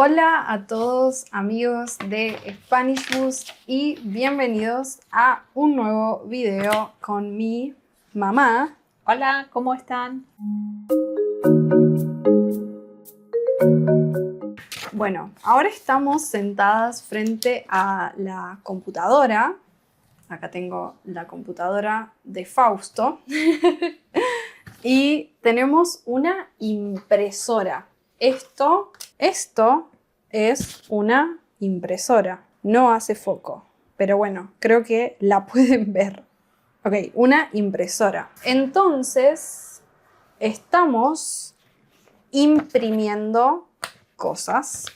Hola a todos amigos de Spanish Boost y bienvenidos a un nuevo video con mi mamá. Hola, ¿cómo están? Bueno, ahora estamos sentadas frente a la computadora. Acá tengo la computadora de Fausto. Y tenemos una impresora. Esto es una impresora. No hace foco, pero bueno, creo que la pueden ver. Ok, una impresora. Entonces, estamos imprimiendo cosas,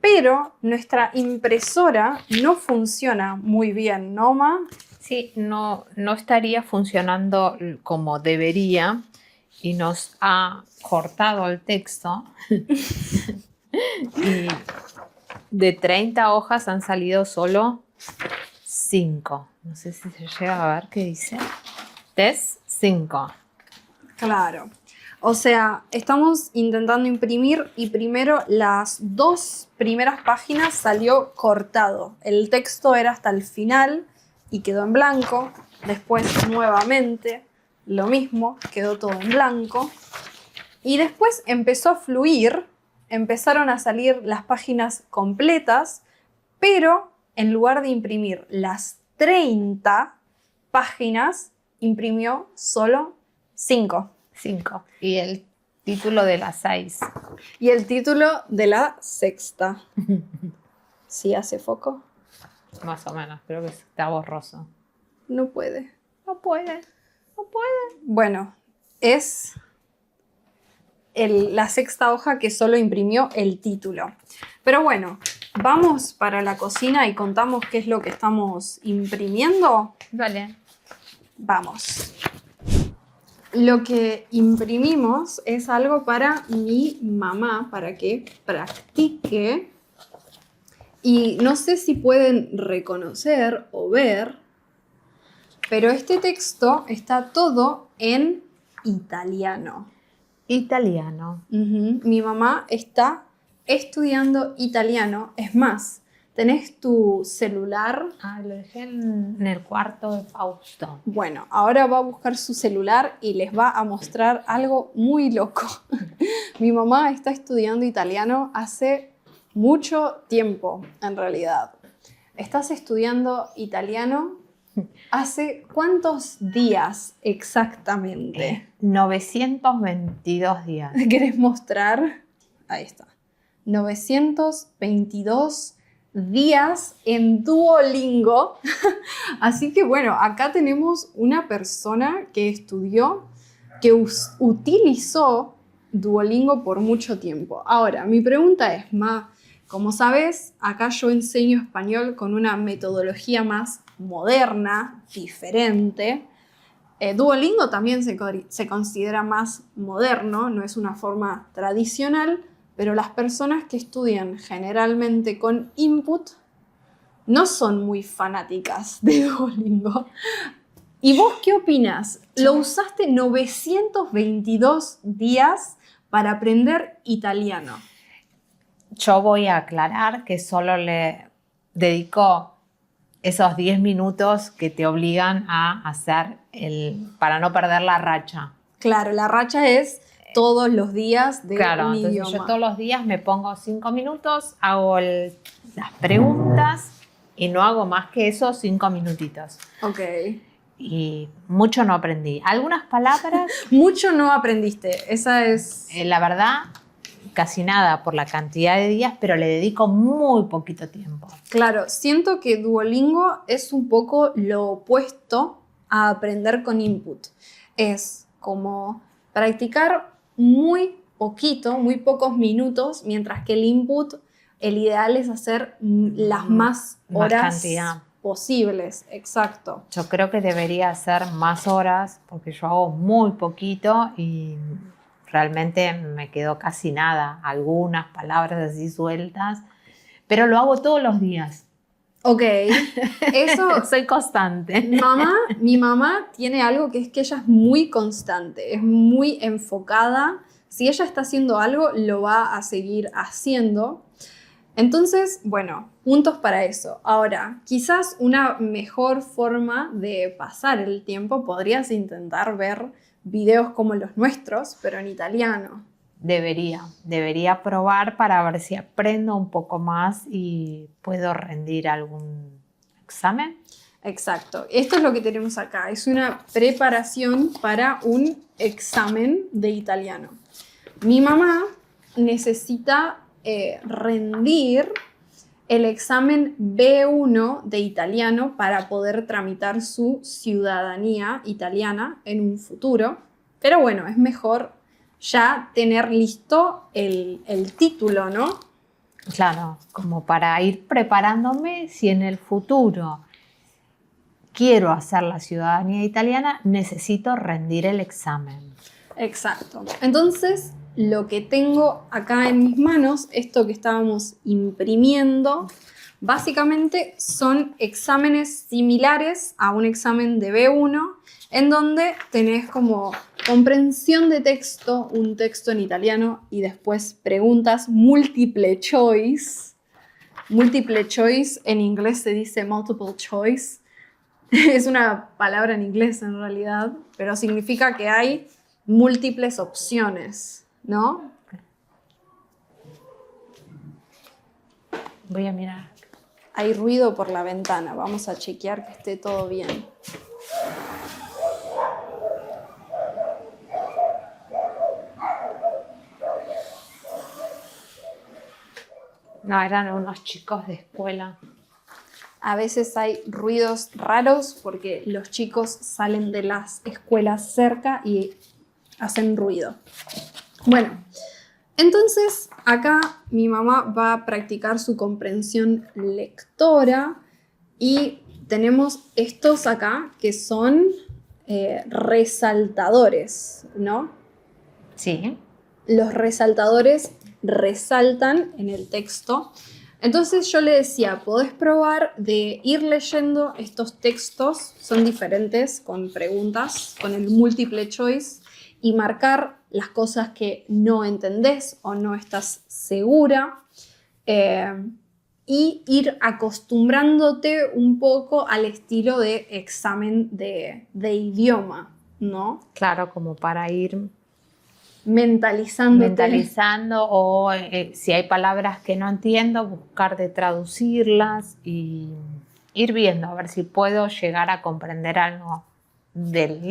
pero nuestra impresora no funciona muy bien, ¿no, Ma? Sí, no estaría funcionando como debería y nos ha cortado el texto. Y de 30 hojas han salido solo 5. No sé si se llega a ver qué dice. Test 5. Claro. O sea, estamos intentando imprimir y primero las 2 primeras páginas salió cortado. El texto era hasta el final y quedó en blanco. Después nuevamente lo mismo, quedó todo en blanco. Y después empezó a fluir, empezaron a salir las páginas completas, pero en lugar de imprimir las 30 páginas, imprimió solo 5. 5. Y el título de las 6. Y el título de la sexta. ¿Sí hace foco? Más o menos, creo que está borroso. No puede. No puede. Bueno, es la sexta hoja que solo imprimió el título. Pero bueno, vamos para la cocina y contamos qué es lo que estamos imprimiendo. Vale. Vamos. Lo que imprimimos es algo para mi mamá, para que practique. Y no sé si pueden reconocer o ver, pero este texto está todo en italiano. Italiano. Mi mamá está estudiando italiano. Es más, tenés tu celular. Ah, lo dejé en el cuarto de Fausto. Bueno, ahora va a buscar su celular y les va a mostrar algo muy loco. Mi mamá está estudiando italiano hace mucho tiempo, en realidad. ¿Estás estudiando italiano hace cuántos días exactamente? 922 días. ¿Querés mostrar? Ahí está. 922 días en Duolingo. Así que bueno, acá tenemos una persona que estudió, que utilizó Duolingo por mucho tiempo. Ahora, mi pregunta es, Ma, como sabes, acá yo enseño español con una metodología más moderna, diferente. Duolingo también se considera más moderno, no es una forma tradicional, pero las personas que estudian generalmente con input no son muy fanáticas de Duolingo. ¿Y vos qué opinas? Lo usaste 922 días para aprender italiano. Yo voy a aclarar que solo le dedico esos 10 minutos que te obligan a hacer para no perder la racha. Claro, la racha es todos los días de Claro, un entonces idioma. yo todos los días me pongo 5 minutos, hago las preguntas y no hago más que esos 5 minutitos. Ok. Y mucho no aprendí. Algunas palabras... Mucho no aprendiste, esa es... La verdad, casi nada por la cantidad de días, pero le dedico muy poquito tiempo. Claro, siento que Duolingo es un poco lo opuesto a aprender con input. Es como practicar muy poquito, muy pocos minutos, mientras que el input, el ideal es hacer las más horas cantidad posibles. Exacto. Yo creo que debería hacer más horas porque yo hago muy poquito y realmente me quedó casi nada, algunas palabras así sueltas, pero lo hago todos los días. Ok, eso... Soy constante. Mi mamá tiene algo que es que ella es muy constante, es muy enfocada. Si ella está haciendo algo, lo va a seguir haciendo. Entonces, bueno, puntos para eso. Ahora, quizás una mejor forma de pasar el tiempo podrías intentar ver videos como los nuestros, pero en italiano. Debería probar para ver si aprendo un poco más y puedo rendir algún examen. Exacto. Esto es lo que tenemos acá. Es una preparación para un examen de italiano. Mi mamá necesita rendir el examen B1 de italiano para poder tramitar su ciudadanía italiana en un futuro. Pero bueno, es mejor ya tener listo el título, ¿no? Claro, como para ir preparándome si en el futuro quiero hacer la ciudadanía italiana, necesito rendir el examen. Exacto. Entonces, lo que tengo acá en mis manos, esto que estábamos imprimiendo, básicamente son exámenes similares a un examen de B1, en donde tenés como comprensión de texto, un texto en italiano y después preguntas múltiple choice. Múltiple choice en inglés se dice multiple choice. Es una palabra en inglés en realidad, pero significa que hay múltiples opciones, ¿no? Voy a mirar. Hay ruido por la ventana, vamos a chequear que esté todo bien. No, eran unos chicos de escuela. A veces hay ruidos raros porque los chicos salen de las escuelas cerca y hacen ruido. Bueno, entonces acá mi mamá va a practicar su comprensión lectora y tenemos estos acá que son resaltadores, ¿no? Sí. Los resaltadores resaltan en el texto. Entonces yo le decía, podés probar de ir leyendo estos textos, son diferentes con preguntas, con el múltiple choice, y marcar las cosas que no entendés o no estás segura, y ir acostumbrándote un poco al estilo de examen de idioma, ¿no? Claro, como para ir Mentalizando o si hay palabras que no entiendo, buscar de traducirlas y ir viendo a ver si puedo llegar a comprender algo de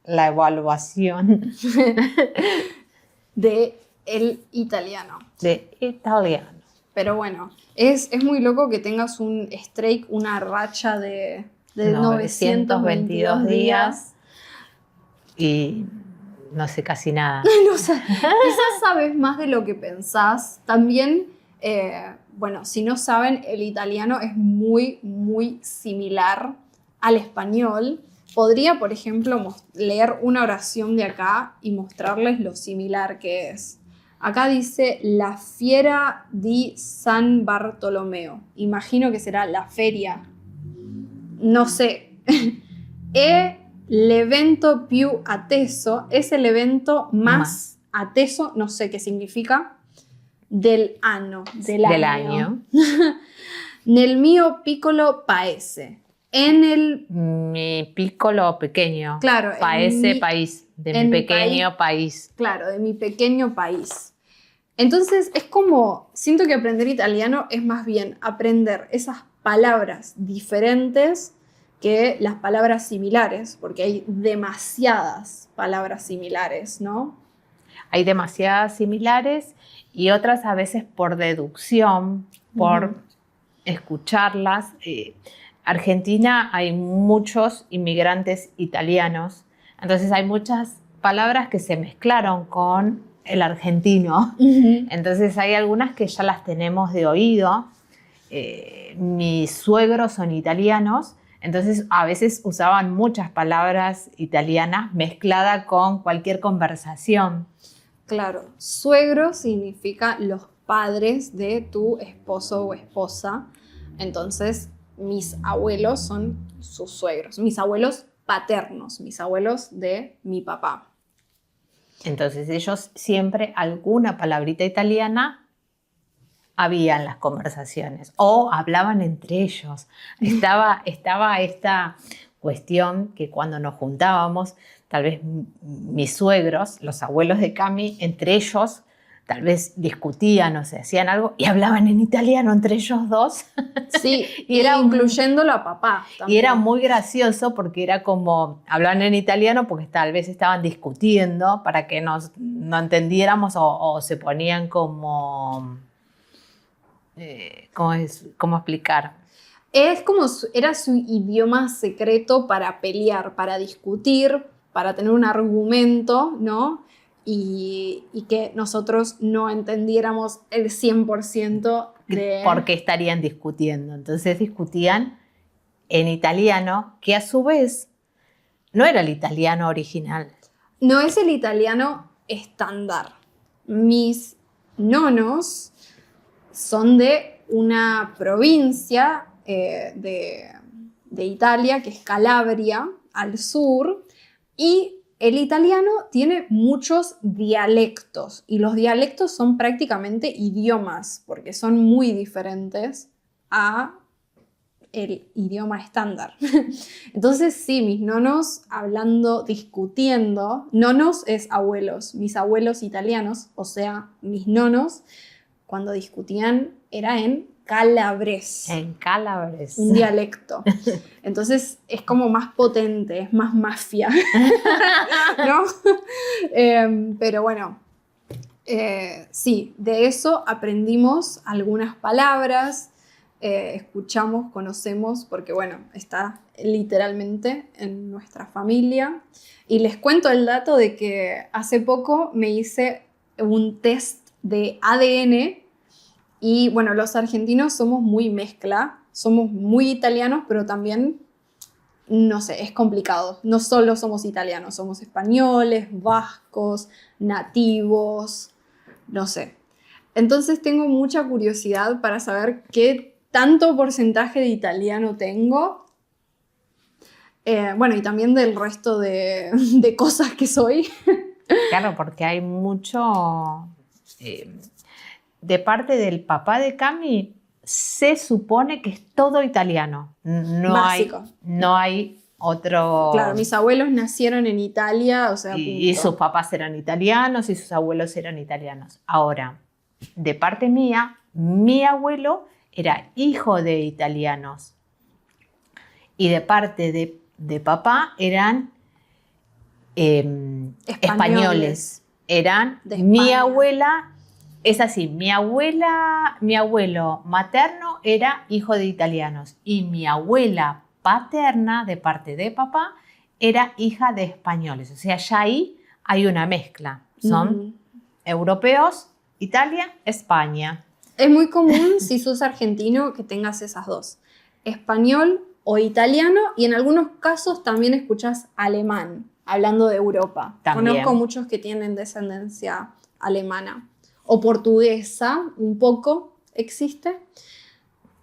la evaluación de el italiano. de italiano. Pero bueno, es muy loco que tengas un streak, una racha de 922 días. Y no sé casi nada. No sé, quizás sabes más de lo que pensás. También, bueno, si no saben, el italiano es muy, muy similar al español. Podría, por ejemplo, leer una oración de acá y mostrarles lo similar que es. Acá dice la fiera di San Bartolomeo. Imagino que será la feria. No sé. L'evento più atteso es el evento más atteso, no sé qué significa, del año. Nel mio piccolo paese. Mi piccolo pequeño. Claro. Paese, país. De mi pequeño país. Claro, de mi pequeño país. Entonces es como, siento que aprender italiano es más bien aprender esas palabras diferentes que las palabras similares, porque hay demasiadas palabras similares, ¿no? Hay demasiadas similares y otras a veces por deducción, por escucharlas. Argentina hay muchos inmigrantes italianos, entonces hay muchas palabras que se mezclaron con el argentino. Entonces hay algunas que ya las tenemos de oído. Mis suegros son italianos, entonces a veces usaban muchas palabras italianas mezcladas con cualquier conversación. Claro, suegro significa los padres de tu esposo o esposa. Entonces, mis abuelos son sus suegros, mis abuelos paternos, mis abuelos de mi papá. Entonces ellos siempre alguna palabrita italiana había en las conversaciones o hablaban entre ellos. Estaba esta cuestión que cuando nos juntábamos, tal vez mis suegros, los abuelos de Cami, entre ellos tal vez discutían o se hacían algo y hablaban en italiano entre ellos dos. Sí, y era incluyéndolo a papá también. Y era muy gracioso porque era como, hablaban en italiano porque tal vez estaban discutiendo para que no entendiéramos o se ponían como, ¿cómo explicar? Es como, era su idioma secreto para pelear, para discutir, para tener un argumento, ¿no? Y que nosotros no entendiéramos el 100% de... ¿Por qué estarían discutiendo? Entonces discutían en italiano, que a su vez no era el italiano original. No es el italiano estándar. Mis nonos son de una provincia de Italia, que es Calabria, al sur, y el italiano tiene muchos dialectos, y los dialectos son prácticamente idiomas, porque son muy diferentes a el idioma estándar. Entonces, sí, mis nonos hablando, discutiendo, nonos es abuelos, mis abuelos italianos, o sea, mis nonos, cuando discutían era en calabrés. En calabrés. Un dialecto. Entonces es como más potente, es más mafia. ¿No? Pero bueno, sí, de eso aprendimos algunas palabras, escuchamos, conocemos, porque bueno, está literalmente en nuestra familia. Y les cuento el dato de que hace poco me hice un test de ADN. Y bueno, los argentinos somos muy mezcla, somos muy italianos, pero también, no sé, es complicado. No solo somos italianos, somos españoles, vascos, nativos, no sé. Entonces tengo mucha curiosidad para saber qué tanto porcentaje de italiano tengo. Bueno, y también del resto de cosas que soy. Claro, porque hay mucho... de parte del papá de Cami, se supone que es todo italiano. Básico. No hay otro... Claro, mis abuelos nacieron en Italia, o sea, y sus papás eran italianos y sus abuelos eran italianos. Ahora, de parte mía, mi abuelo era hijo de italianos. Y de parte de papá eran españoles. Eran mi abuela... Es así, mi abuelo materno era hijo de italianos y mi abuela paterna, de parte de papá, era hija de españoles. O sea, ya ahí hay una mezcla. Son europeos, Italia, España. Es muy común, si sos argentino, que tengas esas dos. Español o italiano, y en algunos casos también escuchás alemán, hablando de Europa. También. Conozco muchos que tienen descendencia alemana. O portuguesa, un poco existe.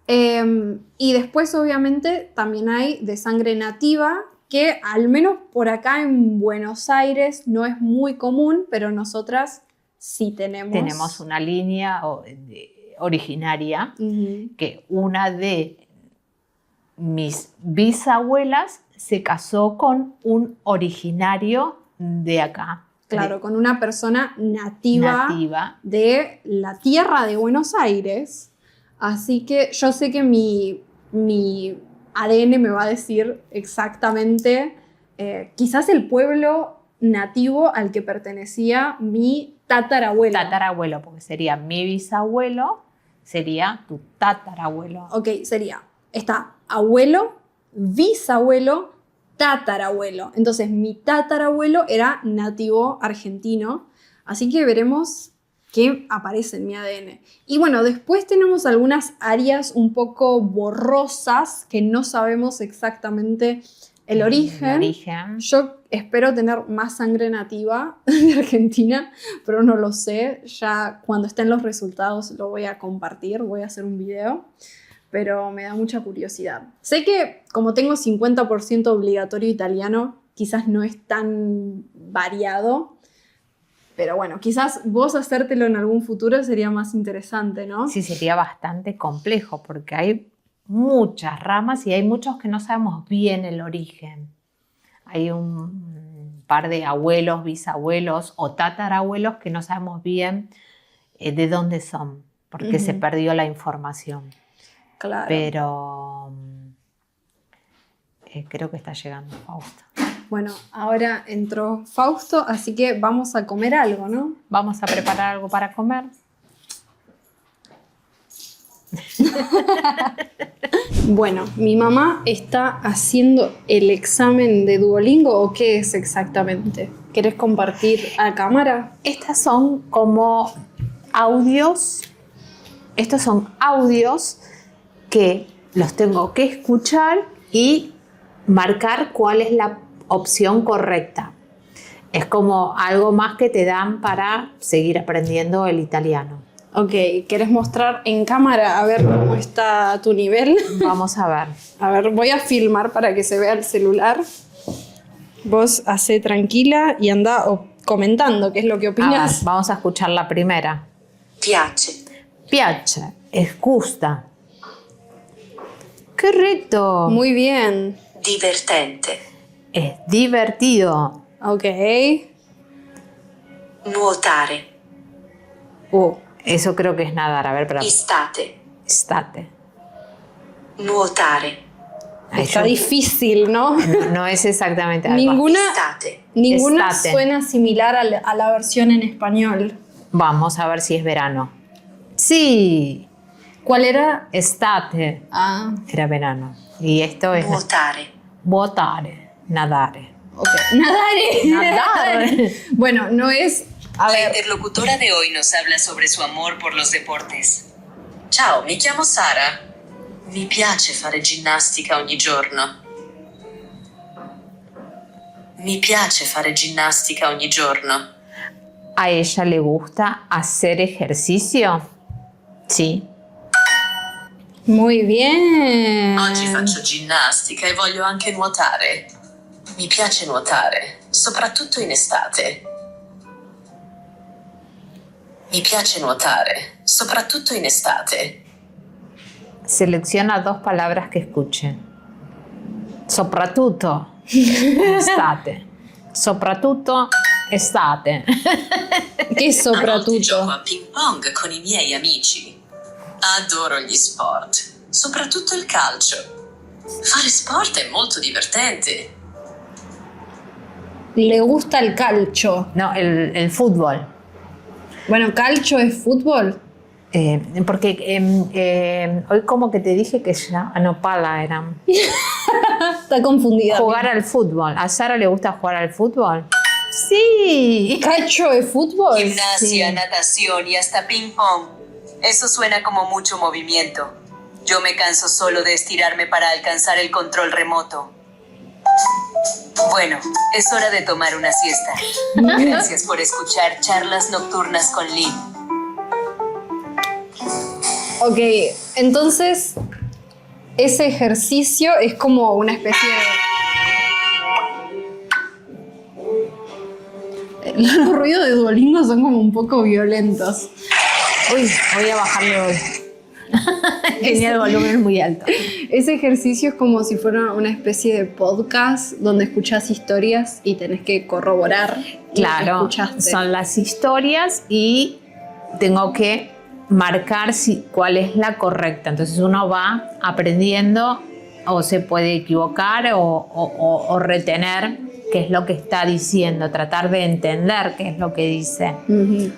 Y después, obviamente, también hay de sangre nativa, que al menos por acá en Buenos Aires no es muy común, pero nosotras sí tenemos. Tenemos una línea originaria, que una de mis bisabuelas se casó con un originario de acá. Claro, con una persona nativa de la tierra de Buenos Aires. Así que yo sé que mi ADN me va a decir exactamente, quizás el pueblo nativo al que pertenecía mi tatarabuelo. Tatarabuelo, porque sería mi bisabuelo, sería tu tatarabuelo. Ok, está abuelo, bisabuelo, tatarabuelo. Entonces mi tatarabuelo era nativo argentino, así que veremos qué aparece en mi ADN. Y bueno, después tenemos algunas áreas un poco borrosas que no sabemos exactamente el origen. Yo espero tener más sangre nativa de Argentina, pero no lo sé. Ya cuando estén los resultados lo voy a compartir, voy a hacer un video. Pero me da mucha curiosidad. Sé que como tengo 50% obligatorio italiano, quizás no es tan variado, Pero bueno, quizás vos hacértelo en algún futuro sería más interesante, ¿no? Sí, sería bastante complejo porque hay muchas ramas y hay muchos que no sabemos bien el origen. Hay un par de abuelos, bisabuelos o tatarabuelos que no sabemos bien de dónde son, porque se perdió la información. Claro. Pero creo que está llegando Fausto. Bueno, ahora entró Fausto, así que vamos a comer algo, ¿no? Vamos a preparar algo para comer. Bueno, mi mamá está haciendo el examen de Duolingo, ¿o qué es exactamente? ¿Querés compartir a cámara? Estas son como audios. Estos son audios que los tengo que escuchar y marcar cuál es la opción correcta. Es como algo más que te dan para seguir aprendiendo el italiano. Ok, ¿querés mostrar en cámara a ver cómo está tu nivel? Vamos a ver. A ver, voy a filmar para que se vea el celular. Vos hacé tranquila y anda comentando qué es lo que A ver, opinas. vamos a escuchar la primera. Piace. Piace, es gusta. Correcto. Muy bien. Divertente. Es divertido. Ok. Nuotare. Eso creo que es nadar. A ver, pero Estate. estate. Nuotare. Ay, Está yo- difícil, ¿no? no es exactamente algo. Ninguna Estate. suena similar a la versión en español. Vamos a ver si es verano. Sí, ¿Cuál era? estate. Ah, Era verano. Y esto es Nuotare. votare, nadare. ok. Nadare. Nadar. Bueno, no es... A La ver, interlocutora de hoy nos habla sobre su amor por los deportes. Ciao, mi chiamo Sara. Mi piace fare ginnastica ogni giorno. Mi piace fare ginnastica ogni giorno. ¿A ella le gusta hacer ejercicio? Sí. muy bien. Oggi faccio ginnastica e voglio anche nuotare. Mi piace nuotare, soprattutto in estate. Mi piace nuotare, soprattutto in estate. Selecciona 2 palabras que escuche. Soprattutto estate. Soprattutto estate. ¿Qué es A volte soprattutto? gioco a ping pong con i miei amici. Adoro gli sport, soprattutto il calcio. Fare sport è molto divertente. Le gusta el calcio. No, el fútbol. Bueno, calcio es fútbol. Porque hoy como que te dije que ya no pala era Está confundida. jugar al fútbol. ¿A Sara le gusta jugar al fútbol? Sí. ¿Calcio es fútbol? Gimnasia, Sí. natación y hasta ping pong. Eso suena como mucho movimiento. Yo me canso solo de estirarme para alcanzar el control remoto. Bueno, es hora de tomar una siesta. Gracias por escuchar Charlas Nocturnas con Lynn. Ok, entonces ese ejercicio es como una especie de... Los ruidos de Duolingo son como un poco violentos. Uy, voy a bajarlo hoy. Tenía el volumen muy alto. Ese ejercicio es como si fuera una especie de podcast donde escuchas historias y tenés que corroborar lo que Claro, escuchaste. son las historias y tengo que marcar cuál es la correcta. Entonces uno va aprendiendo o se puede equivocar o retener qué es lo que está diciendo, tratar de entender qué es lo que dice. Ujú.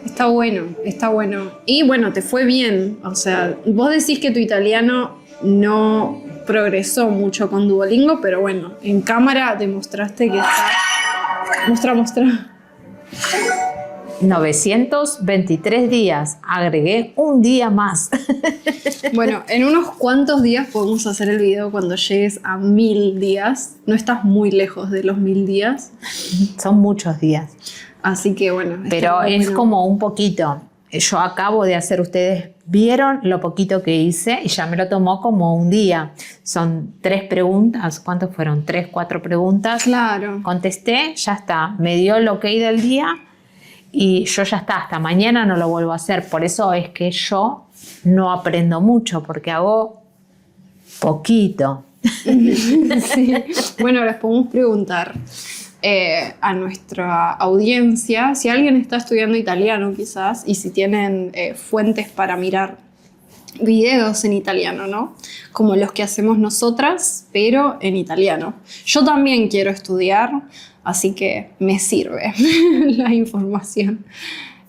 Está bueno, está bueno. Y bueno, te fue bien. O sea, vos decís que tu italiano no progresó mucho con Duolingo, pero bueno, en cámara demostraste que está... Mostra. 923 días, agregué un día más. Bueno, en unos cuantos días podemos hacer el video cuando llegues a 1000 días. No estás muy lejos de los 1000 días. Son muchos días. Así que bueno. Pero está es bueno. como un poquito. Yo acabo de hacer, ustedes vieron lo poquito que hice y ya me lo tomó como un día. Son 3 preguntas. ¿Cuántos fueron? 3, 4 preguntas. Claro. Contesté, ya está. Me dio el ok del día y yo ya está, hasta mañana no lo vuelvo a hacer. Por eso es que yo no aprendo mucho, porque hago poquito. Sí. Bueno, les podemos preguntar a nuestra audiencia si alguien está estudiando italiano quizás y si tienen fuentes para mirar videos en italiano, ¿no? Como los que hacemos nosotras, pero en italiano. Yo también quiero estudiar, así que me sirve la información.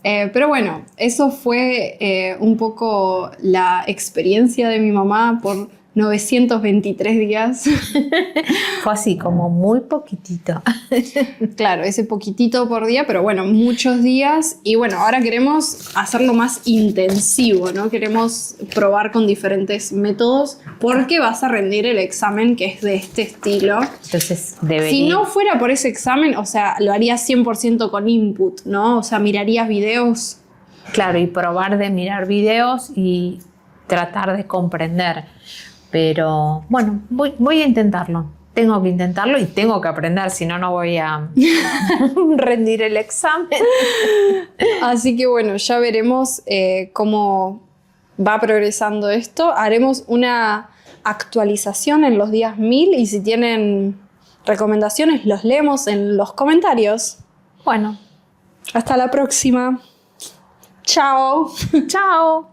Pero bueno, eso fue un poco la experiencia de mi mamá por 923 días. Fue así, como muy poquitito. Claro, ese poquitito por día, pero bueno, muchos días. Y bueno, ahora queremos hacerlo más intensivo, ¿no? Queremos probar con diferentes métodos porque vas a rendir el examen que es de este estilo. Entonces debería... Si no fuera por ese examen, o sea, lo harías 100% con input, ¿no? O sea, mirarías videos. Claro, y probar de mirar videos y tratar de comprender. Pero bueno, voy a intentarlo. Tengo que intentarlo y tengo que aprender, si no, no voy a rendir el examen. Así que bueno, ya veremos cómo va progresando esto. Haremos una actualización en los días 1000 y si tienen recomendaciones los leemos en los comentarios. Bueno, Hasta la próxima. Chao. chao.